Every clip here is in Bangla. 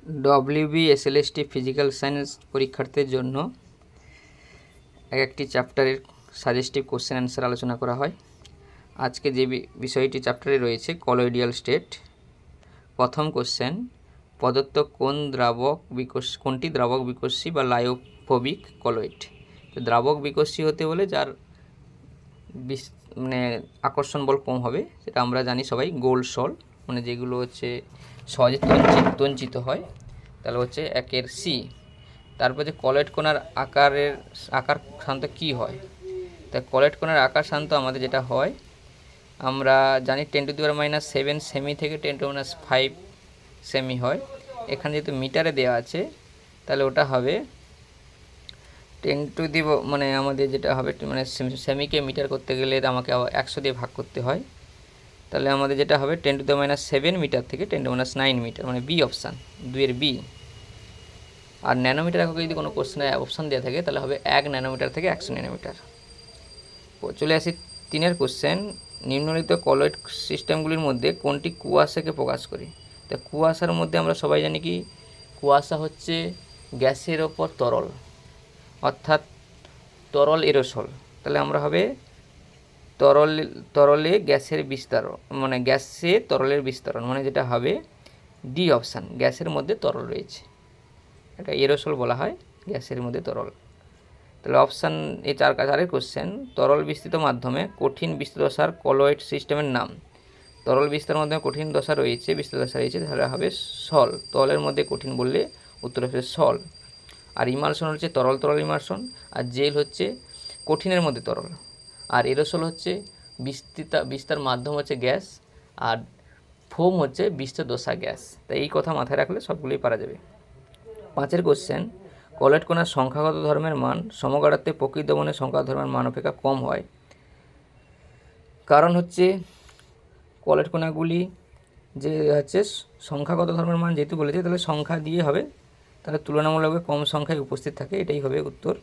ডব্লিউবি এসএলএসটি ফিজিক্যাল সায়েন্স পরীক্ষার্থীদের জন্য একটি চ্যাপ্টারের সাজেস্টিভ কোশ্চেন অ্যান্সার আলোচনা করা হয়। আজকে যে বিষয়টি চ্যাপ্টারে রয়েছে কলয়েডিয়াল স্টেট। প্রথম কোশ্চেন, প্রদত্ত কোনটি দ্রাবক বিকর্ষী বা লায়োফোবিক কলয়েড। তো দ্রাবক বিকর্ষী হতে বলে যার আকর্ষণ বল কম হবে, সেটা আমরা জানি সবাই গোল্ড সল, যেগুলো হচ্ছে সহজে তঞ্চিত হয়, তাহলে হচ্ছে একের সি। তারপর যে কলয়েড কণার আকার সাধারণত কী হয়, তা কলয়েড কণার আকার সাধারণত আমাদের যেটা হয় আমরা জানি 10⁻⁷ সেমি থেকে 10⁻⁵ সেমি হয়। এখানে যেহেতু মিটারে দেওয়া আছে তাহলে ওটা হবে 10 আমাদের যেটা হবে সেমিকে মিটার করতে গেলে আমাকে 100 দিয়ে ভাগ করতে হয়, তাহলে আমাদের যেটা হবে 10⁻⁷ মিটার থেকে 10⁻⁹ মিটার, বি অপশান, 2-এর বি। আর ন্যানোমিটার এককে যদি কোনো কোশ্চেনে অপশান দেওয়া থাকে তাহলে হবে 1 ন্যানোমিটার থেকে 100 ন্যানোমিটার। চলে আসি 3-এর কোশ্চেন, নিম্নলিখিত কলয়েড সিস্টেমগুলির মধ্যে কোনটি কুয়াশাকে প্রকাশ করে। তো কুয়াশার মধ্যে আমরা সবাই জানি কি কুয়াশা হচ্ছে গ্যাসের ওপর তরল, অর্থাৎ তরল এরোসল। তাহলে আমরা হবে তরলে গ্যাসের বিস্তারণ, গ্যাসে তরলের বিস্তারণ, যেটা হবে ডি অপশান, গ্যাসের মধ্যে তরল রয়েছে, এটা এরোসল বলা হয়, গ্যাসের মধ্যে তরল। তাহলে অপশান এই 4-এর কোশ্চেন, তরল বিস্তৃত মাধ্যমে কঠিন বিস্তৃত দশার কলয়েড সিস্টেমের নাম। তরল বিস্তারের মাধ্যমে কঠিন দশা রয়েছে, বিস্তৃত দশা রয়েছে, তাহলে হবে সল। তরলের মধ্যে কঠিন বললে উত্তর হবে সল। আর ইমালশন হচ্ছে তরল ইমালশন, আর জেল হচ্ছে কঠিনের মধ্যে তরল, আর এরোসল হচ্ছে বিস্তার মাধ্যম হচ্ছে গ্যাস, আর ফোম হচ্ছে বিস্তৃত দশা গ্যাস। তাই এই কথা মাথায় রাখলে সবগুলোই পারা যাবে। 5-এর কোশ্চেন, কলয়েড কণার সংখ্যাগত ধর্মের মান সমগাঢ়াত্বে প্রকৃত দমনের সংখ্যাগত ধর্মের মান অপেক্ষা কম হয়। কারণ হচ্ছে কলয়েড কণাগুলি যে হচ্ছে সংখ্যাগত ধর্মের মান যেহেতু বলেছে, তাহলে সংখ্যা দিয়ে হবে, তাহলে তুলনামূলকভাবে কম সংখ্যায় উপস্থিত থাকে, এটাই হবে উত্তর।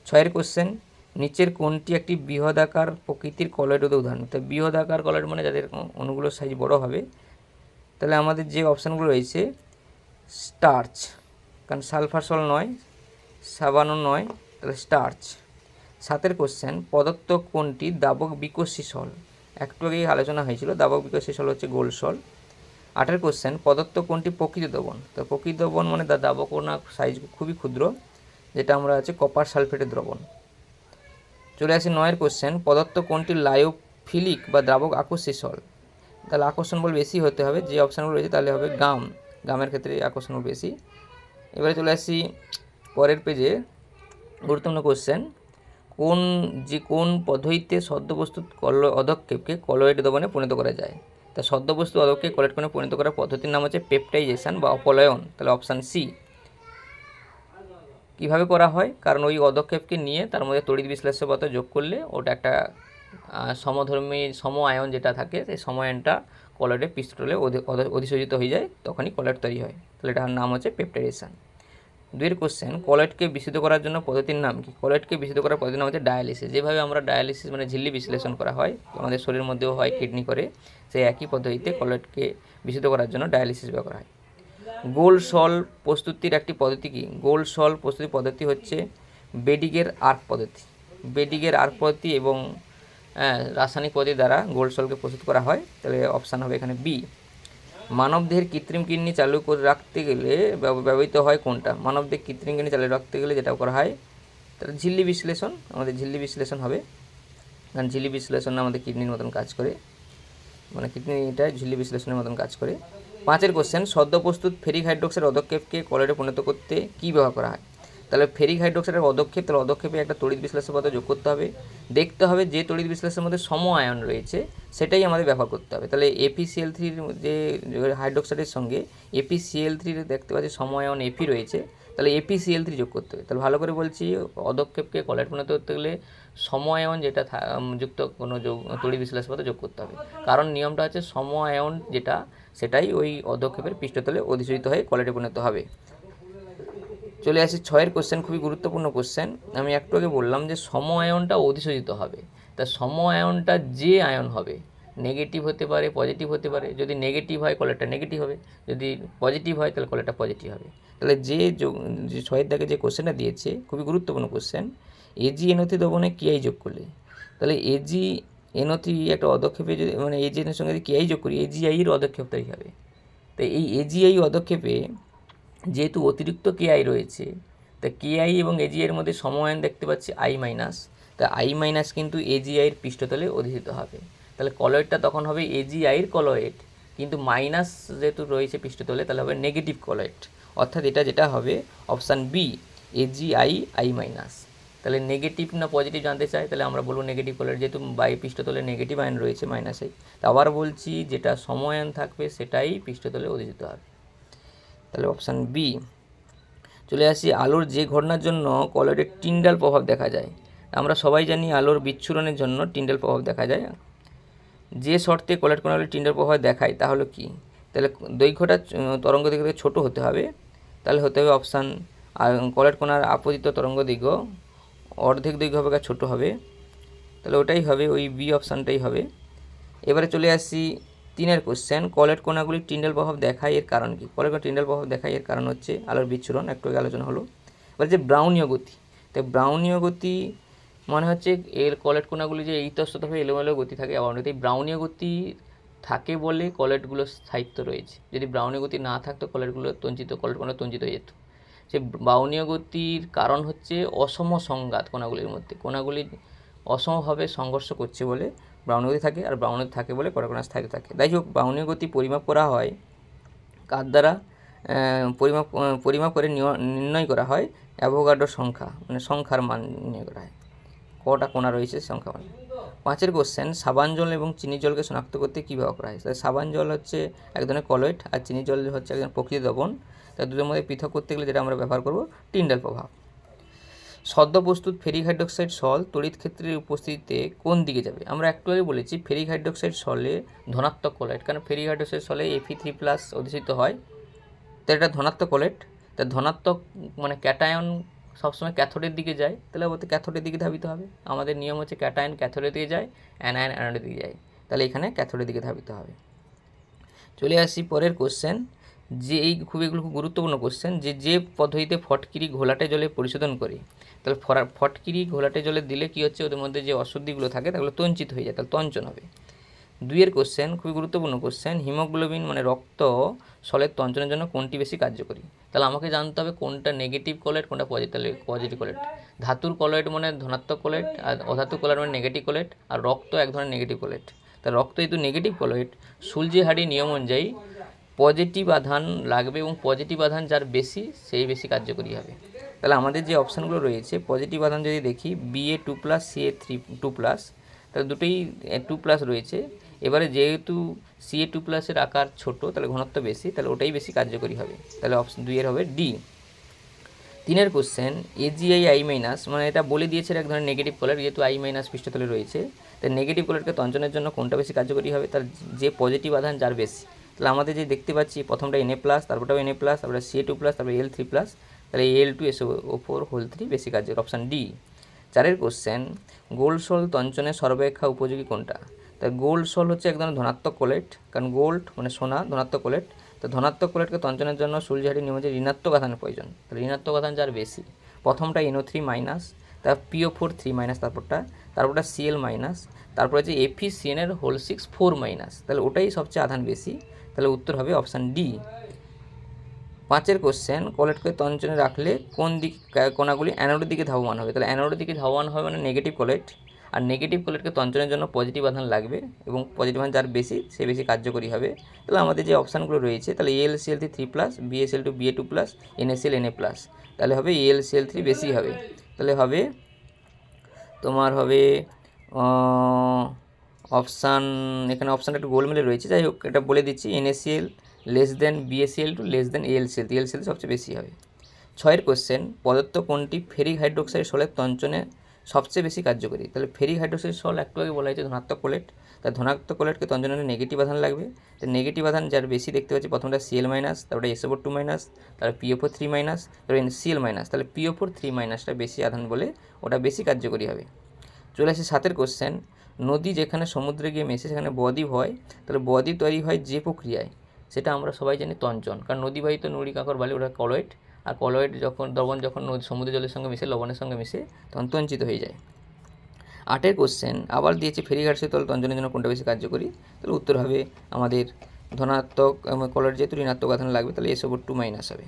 6-এর কোশ্চেন, নিচের কোনটি একটি বৃহদাকার প্রকৃতির কলয়েডের উদাহরণ। তো বৃহদাকার কলয়েড যাদের অণুগুলোর সাইজ বড় হবে, তাহলে আমাদের যে অপশানগুলো রয়েছে স্টার্চ, কারণ সালফার সল নয়, সাবানও নয়, তাহলে স্টার্চ। 7-এর কোশ্চেন, প্রদত্ত কোনটি দাবক বিকর্ষী সল। একটু আগেই আলোচনা হয়েছিল, দাবক বিকর্ষী সল হচ্ছে গোল্ড সল। 8-এর কোশ্চেন, প্রদত্ত কোনটি প্রকৃত দ্রবণ। তো প্রকৃত দ্রবণ দাবক কণার সাইজ খুবই ক্ষুদ্র, যেটা আমরা আছে কপার সালফেটের দ্রবণ। চলে আসি 9-এর কোশ্চেন, প্রদত্ত কোনটি লায়োফিলিক বা দ্রাবক আকর্ষী সল। তাহলে আকর্ষণ বল বেশি হতে হবে, যে অপশানগুলো রয়েছে তাহলে হবে গামের ক্ষেত্রে আকর্ষণ বল বেশি। এবারে চলে আসি পরের পেজে, গুরুত্বপূর্ণ কোশ্চেন, কোন পদ্ধতিতে সদ্যবস্তু অধক্ষেপকে কলয়েড দ্রবণে পরিণত করা যায়। তা সদ্যবস্তু অধক্ষেপ কলয়েড কণায় পরিণত করার পদ্ধতির নাম হচ্ছে পেপটাইজেশন বা অপলয়ন, তাহলে অপশান সি। কীভাবে করা হয়, কারণ ওই অধক্ষেপকে নিয়ে তার মধ্যে তড়িৎ বিশ্লেষ্য পদার্থ যোগ করলে ওটা একটা সমধর্মী সম আয়ন যেটা থাকে, সেই সম আয়নটা কলয়েডের পৃষ্ঠতলে অধিশোষিত হয়ে যায়, তখনই কলয়েড তৈরি হয়, তাহলে এটার নাম হচ্ছে পেপটাইজেশন। 2-এর কোশ্চেন, কলয়েডকে বিশুদ্ধ করার জন্য পদ্ধতির নাম কি। কলয়েডকে বিশুদ্ধ করার পদ্ধতির নাম হচ্ছে ডায়ালিসিস। যেভাবে আমরা ডায়ালিসিস ঝিল্লি বিশ্লেষণ করা হয়, আমাদের শরীরের মধ্যেও হয়, কিডনি করে, সেই একই পদ্ধতিতে কলয়েডকে বিশুদ্ধ করার জন্য ডায়ালিসিস ব্যবহার হয়। গোল্ড সল প্রস্তুতির একটি পদ্ধতি কি। গোল্ড সল প্রস্তুতির পদ্ধতি হচ্ছে বেডিগের আর্ক পদ্ধতি। বেডিগের আর্ক পদ্ধতি এবং রাসায়নিক পদ্ধতি দ্বারা গোল্ড সলকে প্রস্তুত করা হয়, তাহলে অপশান হবে এখানে বি। মানবদেহের কৃত্রিম কিডনি চালু করে রাখতে গেলে ব্যবহৃত হয় কোনটা। মানবদেহের কৃত্রিম কিডনি চালু রাখতে গেলে যেটা করা হয়, তাহলে ঝিল্লি বিশ্লেষণ, আমাদের ঝিল্লি বিশ্লেষণ হবে, কারণ ঝিল্লি বিশ্লেষণ আমাদের কিডনির মতন কাজ করে, কিডনিটা ঝিল্লি বিশ্লেষণের মতন কাজ করে। 5-এর কোশ্চেন, সদ্য প্রস্তুত ফেরিক হাইড্রোক্সাইড অধক্ষেপকে কলয়েডে পরিণত করতে কী ব্যবহার করা হয়। তাহলে ফেরিক হাইড্রোক্সাইডের অধক্ষেপ, তাহলে অধক্ষেপে একটা তড়িৎ বিশ্লেষ্য পদার্থ যোগ করতে হবে, দেখতে হবে যে তড়িৎ বিশ্লেষণের মধ্যে সম আয়ন রয়েছে সেটাই আমাদের ব্যবহার করতে হবে। তাহলে ApCl3 যে হাইড্রোক্সাইডের সঙ্গে ApCl3 দেখতে পাচ্ছি সম আয়ন Fe রয়েছে, তাহলে ApCl3 যোগ করতে হবে। তাহলে ভালো করে বলছি, অধক্ষেপকে কলয়েড পরিণত করতে গেলে সম আয়ন যেটা যুক্ত কোনো তড়িৎ বিশ্লেষ্য পদার্থ যোগ করতে হবে, কারণ নিয়মটা হচ্ছে সম আয়ন যেটা সেটাই ওই অধক্ষেপের পৃষ্ঠতলে অধিশোষিত হয়ে কলয়েডে পরিণত হবে। চলে আসি 6-এর কোশ্চেন, খুবই গুরুত্বপূর্ণ কোশ্চেন। আমি একটু আগে বললাম যে সম আয়নটা অধিশোষিত হবে, তা সম আয়নটা যে আয়ন হবে, নেগেটিভ হতে পারে, পজিটিভ হতে পারে। যদি নেগেটিভ হয় কলেরটা নেগেটিভ হবে, যদি পজিটিভ হয় তাহলে কলেরটা পজিটিভ হবে। তাহলে যে 6 দাগে যে কোশ্চেনটা দিয়েছে খুবই গুরুত্বপূর্ণ কোশ্চেন, এজি এনওথি দ্রবণে কিআই যোগ করলে, তাহলে এজি এনওথি একটা অদক্ষেপে যদি মানে এজি এর সঙ্গে যদি কিআই যোগ করি এজিআইয়ের অদক্ষেপটাই হবে। তো এই এজিআই অদক্ষেপে যেহেতু অতিরিক্ত কেআই রয়েছে, তা কেআই এবং এজিআইয়ের মধ্যে সময়ায়ন দেখতে পাচ্ছি আই মাইনাস, তা আই মাইনাস কিন্তু এজিআইয়ের পৃষ্ঠতলে অধিষ্ঠিত হবে। তাহলে কলয়েডটা তখন হবে এজিআইয়ের কলয়েড, কিন্তু মাইনাস যেহেতু রয়েছে পৃষ্ঠতলে তাহলে হবে নেগেটিভ কলয়েড। অর্থাৎ এটা যেটা হবে option B, AgI I minus. তাহলে নেগেটিভ না পজিটিভ জানতে চাই, তাহলে আমরা বলবো নেগেটিভ কলয়েড, যেহেতু বাই পৃষ্ঠতলে নেগেটিভ আয়ন রয়েছে মাইনাসে। তা আবার বলছি যেটা সময়ায়ন থাকবে সেটাই পৃষ্ঠতলে অধিষ্ঠিত হবে। তাহলে অপশান বি। চলে আসি আলোর যে ঘটনার জন্য কলয়েডের টিন্ডাল প্রভাব দেখা যায়। আমরা সবাই জানি আলোর বিচ্ছুরণের জন্য টিন্ডাল প্রভাব দেখা যায়। যে শর্তে কলয়েড কণাগুলি টিন্ডাল প্রভাব দেখায় তা হলো কি? তাহলে দৈর্ঘ্যটা তরঙ্গ দিক থেকে ছোটো হতে হবে। তাহলে হতে হবে অপশান কলয়েড কণার আপতিত তরঙ্গ দৈর্ঘ্য অর্ধেক দৈর্ঘ্য হবে ছোটো হবে, তাহলে ওটাই হবে, ওই বি অপশানটাই হবে। এবারে চলে আসি 3 কোশ্চেন, কলয়েড কণাগুলি টিন্ডাল প্রভাব দেখায় এর কারণ কি? কলয়েড কণা টিন্ডাল প্রভাব দেখায় এর কারণ হচ্ছে আলোর বিচ্ছুরণ, একটু আগে আলোচনা হলো। এবার যে ব্রাউনীয় গতি, তো ব্রাউনীয় গতি মানে হচ্ছে এর কলয়েড কণাগুলি যে ইতস্ততভাবে এলোমেলো গতি থাকে, আবার এই ব্রাউনীয় গতি থাকে বলে কলয়েডগুলোর স্থায়িত্ব রয়েছে। যদি ব্রাউনীয় গতি না থাকতো কলয়েড কণা তঞ্চিত হয়ে যেত। সে ব্রাউনীয় গতির কারণ হচ্ছে অসম সংঘাত কণাগুলির মধ্যে, কণাগুলি অসমভাবে সংঘর্ষ করছে বলে ব্রাউনীয় গতি থাকে, আর ব্রাউনীয় গতি থাকে বলে কণা স্থায়িত্ব থাকে। যাই হোক, ব্রাউনীয় গতি পরিমাপ করা হয় কার দ্বারা? পরিমাপ করে নির্ণয় করা হয় অ্যাভোগাড্রো সংখ্যা, মানে সংখ্যার মান নির্ণয় করা হয়, কটা কণা রয়েছে সংখ্যা মান। 5 কোশ্চেন, সাবান জল এবং চিনি জলকে শনাক্ত করতে কী ব্যবহার করা হয়? সাবান জল হচ্ছে এক ধরনের কলয়েড, আর চিনি জল হচ্ছে একজন প্রকৃত দ্রবণ। তার দুটোর মধ্যে পৃথক করতে গেলে যেটা আমরা ব্যবহার করব টিন্ডাল প্রভাব। সদ্য প্রস্তুত ফেরিক হাইড্রোক্সাইড সল তড়িৎ ক্ষেত্রের উপস্থিতিতে কোন দিকে যাবে? আমরা একটু আগে বলেছি ফেরিক হাইড্রোক্সাইড সলে ধনাত্মক কলয়েড, কারণ ফেরিক হাইড্রোক্সাইড সলে Fe3+ অধিষ্ঠিত হয়, তো এটা ধনাত্মক কলয়েড। তা ধনাত্মক মানে ক্যাটায়ন সবসময় ক্যাথোডের দিকে যায়, তাহলে বলতে ক্যাথোডের দিকে ধাবিত হবে। আমাদের নিয়ম হচ্ছে ক্যাটায়ন ক্যাথোডের দিকে যায়, অ্যানায়ন অ্যানোডের দিকে যায়, তাহলে এখানে ক্যাথোডের দিকে ধাবিত হবে। চলে আসি পরের কোশ্চেন, যে এগুলো খুব গুরুত্বপূর্ণ কোশ্চেন, যে পদ্ধতিতে ফটকিরি ঘোলাটে জলে পরিশোধন করে, তাহলে ফটকিরি ঘোলাটে জলে দিলে কি হচ্ছে, ওদের মধ্যে যে অশুদ্ধিগুলো থাকে তাগুলো তঞ্চিত হয়ে যায়, তাহলে তঞ্চন হবে। 2 কোশ্চেন, খুবই গুরুত্বপূর্ণ কোশ্চেন, হিমোগ্লোবিন মানে রক্ত সলের তঞ্চনের জন্য কোনটি বেশি কার্যকরী? তাহলে আমাকে জানতে হবে কোনটা নেগেটিভ কলয়েড, কোনটা পজিটিভ কলয়েড। ধাতুর কলয়েড মানে ধনাত্মক কলয়েড, আর অধাতুর কলয়েড মানে নেগেটিভ কলয়েড, আর রক্ত এক ধরনের নেগেটিভ কলয়েড। তাহলে রক্ত যেহেতু নেগেটিভ কলয়েড, সুলজি-হার্ডি নিয়ম অনুযায়ী পজিটিভ আধান লাগবে, এবং পজিটিভ আধান যার বেশি সেই বেশি কার্যকরী হবে। তাহলে আমাদের যে অপশানগুলো রয়েছে, পজিটিভ আধান যদি দেখি Ba2+, Ca3+, তাহলে দুটোই 2+ রয়েছে। এবারে যেহেতু Ca2+-এর আকার ছোট, তাহলে ঘনত্ব বেশি, তাহলে ওটাই বেশি কার্যকরী হবে। তাহলে অপশন 2 হবে D. 3 question, AGI I minus মানে এটা বলে দিয়েছে এক ধরনের নেগেটিভ কলয়েড, যেহেতু আই মাইনাস পৃষ্ঠতলে রয়েছে, তাই নেগেটিভ কলয়েডকে তঞ্চনের জন্য কোনটা বেশি কার্যকরী হবে? তার যে পজিটিভ আধান যার বেশি। তাহলে আমাদের যে দেখতে পাচ্ছি প্রথমটা Na+, তারপরটাও Na+, তারপরে Ca2+, তারপরে Al3+, তাহলে Al2SO4 বেশি কার্যকরী, অপশান ডি। 4 কোশ্চেন, গোল্ড সল তঞ্চনের সর্বাপেক্ষা উপযোগী কোনটা? তাই গোল্ড সল হচ্ছে এক ধরনের ধনাত্মক কলয়েড, কারণ গোল্ড মানে সোনা, ধনাত্মক কলয়েড। তো ধনাত্মক কলয়েডকে তঞ্চনের জন্য সুলজি-হার্ডি নিয়ম হচ্ছে ঋণাত্মক আধানের প্রয়োজন, তাহলে ঋণাত্মক আধান যার বেশি। প্রথমটা NO3-, তারপর PO4-, তারপরটা Cl-, তারপর হচ্ছে FeCN(4-), তাহলে ওটাই সবচেয়ে আধান বেশি, তাহলে উত্তর হবে অপশান ডি। 5 কোশ্চেন, কলয়েডকে তঞ্চনে রাখলে কোন দিক কণাগুলি অ্যানোডের দিকে ধাবমান হবে? তাহলে অ্যানোডের দিকে ধাবমান হবে মানে নেগেটিভ কলয়েড, আর নেগেটিভ কলয়েডকে তঞ্চনের জন্য পজিটিভ আধান লাগবে, এবং পজিটিভ আধান যার বেশি সে বেশি কার্যকরী হবে। তাহলে আমাদের যে অপশানগুলো রয়েছে, তাহলে AlCl3+, BaSL2 Ba2+, NaCl Na+, তাহলে হবে AlCl3 বেশি হবে। তাহলে হবে তোমার হবে অপশান, এখানে অপশানটা একটু গোলমেলে রয়েছে, যাই হোক এটা বলে দিচ্ছি, NaCl BaSL2 AlCl3, AlCl সবচেয়ে বেশি হবে। 6 কোশ্চেন, প্রদত্ত কোনটি ফেরিক হাইড্রোক্সাইড সলের তঞ্চনে সবচেয়ে বেশি কার্যকরী? তাহলে ফেরিক হাইড্রোক্সাইড সল একটু আগে বলা হয়েছে ধনাত্মক কলয়েড, তাই ধনাত্মক কলয়েডকে তঞ্চনে নেগেটিভ আধান লাগবে। তো নেগেটিভ আধান যার বেশি দেখতে পাচ্ছি, প্রথমটা Cl-, তারপরে SO4-, তারপরে PO4-, তারপরে Cl-, তাহলে PO4-টা বেশি আধান বলে ওটা বেশি কার্যকরী হবে। চলে আসে 7 কোশ্চেন, নদী যেখানে সমুদ্রে গিয়ে মেশে সেখানে বদ্বীপ হয়, তাহলে বদ্বীপ তৈরি হয় যে প্রক্রিয়ায়, সেটা আমরা সবাই জানি তঞ্চন। কারণ নদীবাহিত নুড়ি কাঁকর বালি ওটা কলয়েড, আর কলয়েড যখন লবণ যখন সমুদ্র জলের সঙ্গে মিশে লবণের সঙ্গে মিশে তখন তঞ্চিত হয়ে যায়। 8 কোশ্চেন আবার দিয়েছে ফেরিঘাট শীতল তঞ্চনের জন্য কোনটা বেশি কার্যকরী, তাহলে উত্তর হবে আমাদের ধনাত্মক, কলয়েড যেহেতু ঋণাত্মক আধান লাগবে তাহলে S/2 মাইনাস হবে।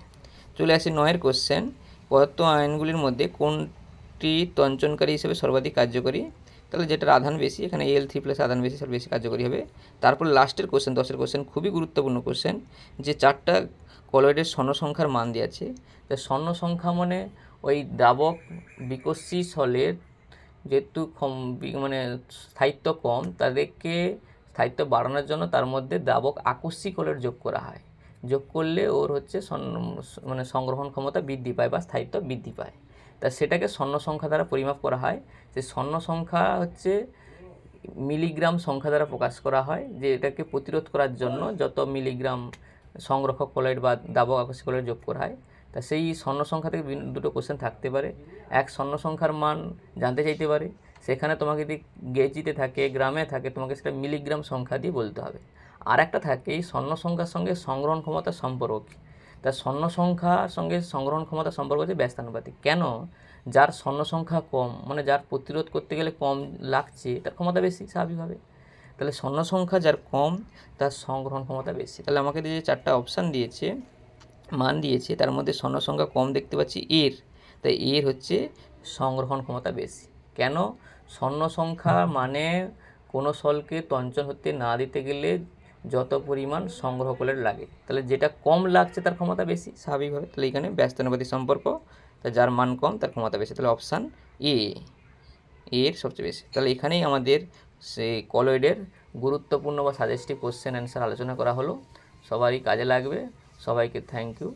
চলে আসে 9 কোশ্চেন, প্রদত্ত আয়নগুলির মধ্যে কোনটি তঞ্চনকারী হিসেবে সর্বাধিক কার্যকরী, তাহলে যেটার আধান বেশি, এখানে Al3+ আধান বেশি, সেটা বেশি কার্যকরী হবে। তারপর লাস্টের কোশ্চেন 10 কোশ্চেন, খুবই গুরুত্বপূর্ণ কোশ্চেন, যে 4টা কলয়েডের স্বর্ণ সংখ্যার মান দেওয়া আছে। তো স্বর্ণ সংখ্যা মানে ওই দ্রাবক বিকর্ষী যেহেতু মানে স্থায়িত্ব কম, তাদেরকে স্থায়িত্ব বাড়ানোর জন্য তার মধ্যে দ্রাবক আকস্মিক কলয়েড যোগ করা হয়। যোগ করলে ওর হচ্ছে মানে সংগ্রহণ ক্ষমতা বৃদ্ধি পায় বা স্থায়িত্ব বৃদ্ধি পায়। তা সেটাকে স্বর্ণ সংখ্যা দ্বারা পরিমাপ করা হয়। যে স্বর্ণ সংখ্যা হচ্ছে মিলিগ্রাম সংখ্যা দ্বারা প্রকাশ করা হয়, যে এটাকে প্রতিরোধ করার জন্য যত মিলিগ্রাম সংরক্ষক কলয়েড বা দ্রাবক আকস্মিক কলয়েড যোগ করা হয়। তা সেই স্বর্ণ সংখ্যা থেকে দুটো কোশ্চেন থাকতে পারে। এক, স্বর্ণ সংখ্যার মান জানতে চাইতে পারে, সেখানে তোমাকে যদি কেজিতে থাকে, গ্রামে থাকে, তোমাকে সেটা মিলিগ্রাম সংখ্যা দিয়ে বলতে হবে। আর একটা থাকে এই স্বর্ণ সংখ্যার সঙ্গে সংগ্রহণ ক্ষমতার সম্পর্ক। তা স্বর্ণ সংখ্যার সঙ্গে সংগ্রহণ ক্ষমতার সম্পর্ক হচ্ছে ব্যস্তানুপাতিক। কেন? যার স্বর্ণ সংখ্যা কম, মানে যার প্রতিরোধ করতে গেলে কম লাগছে, তার ক্ষমতা বেশি স্বাভাবিকভাবে। তাহলে স্বর্ণ সংখ্যা যার কম তার সংগ্রহণ ক্ষমতা বেশি। তাহলে আমাকে যে 4টা অপশান দিয়েছে, মান দিয়েছে, তার মধ্যে স্বর্ণ সংখ্যা কম দেখতে পাচ্ছি এর, তাই এর হচ্ছে সংগ্রহণ ক্ষমতা বেশি। কেন? স্বর্ণ সংখ্যা মানে কোনো সলকে তঞ্চন হতে না দিতে গেলে যত পরিমাণ সংগ্রহ কলয়েড লাগে, তাহলে যেটা কম লাগছে তার ক্ষমতা বেশি স্বাভাবিকভাবে। তাহলে এখানে ব্যস্তানুপাতিক সম্পর্ক, তা যার মান কম তার ক্ষমতা বেশি, তাহলে অপশান এর সবচেয়ে বেশি। তাহলে এখানেই আমাদের সেই কলয়েডের গুরুত্বপূর্ণ বা সাজেস্টিভ কোশ্চেন অ্যান্সার আলোচনা করা হলো। সবারই কাজে লাগবে। সবাইকে থ্যাংক ইউ।